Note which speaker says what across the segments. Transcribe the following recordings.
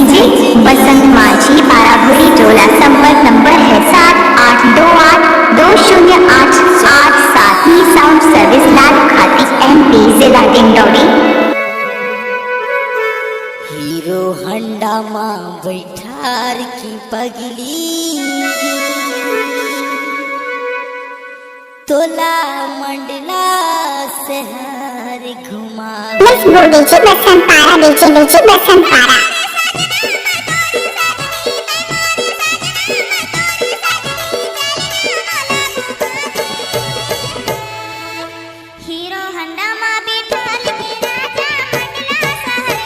Speaker 1: DJ बसंत माझी पाराभुरी टोला। संपर्क नंबर है 7828208887। साउंड सर्विस लाल खाती MP जिला डिंडोरी।
Speaker 2: हीरो हंडा माँ बैठार की पगली तोला मंडला शहर घुमा।
Speaker 1: डीजे बसंत पारा, डीजे बसंत पारा।
Speaker 2: हीरो हंडा माँ बैठार की राजा मंडला शहर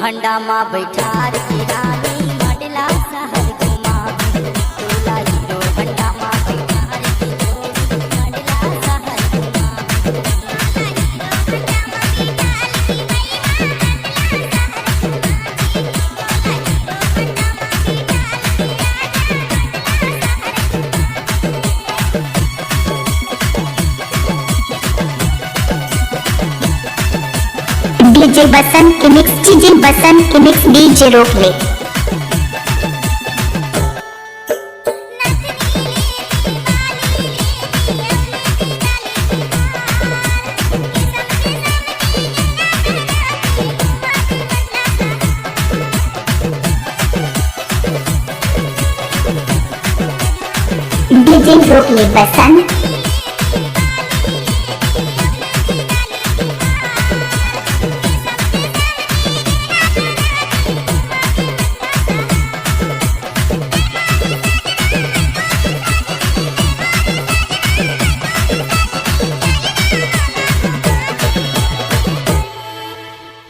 Speaker 2: हंडा माँ बैठार की रानी मंडला शहर घुमा। तोला हीरो हंडा माँ बैठार की जोड़ी मंडला शहर घुमा।
Speaker 1: डीजे बसंत के मिक्स, डीजे बसंत के मिक्स, डीजे रोक ले। डीजे रोक ले बसंत।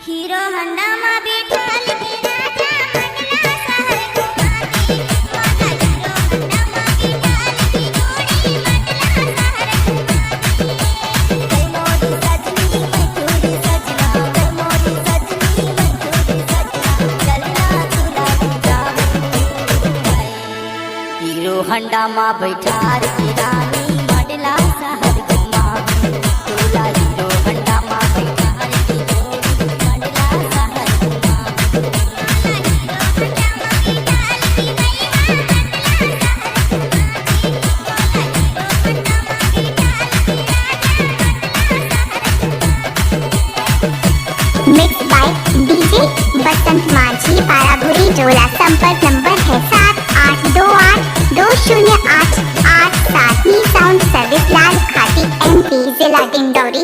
Speaker 2: हीरो हंडा माँ बैठार की राजा मंडला शहर घुमा। हीरो हंडा माँ बैठार की जोड़ी मंडला शहर घुमा। मोरी सजनी मैं तोरी सजना, मोरी सजनी मैं तोरी सजना, चलना तुला जावे। हीरो हंडा माँ बैठार की रानी मंडला शहर घुमा। तोला हीरो हंडा माँ बैठार की जोड़ी मंडला शहर घुमा।
Speaker 1: मिक्स बाय डीजे बसंत माझी पाराभुरी टोला। संपर्क नंबर है 7828208887। साउंड सर्विस लाल खाती MP जिला डिंडोरी।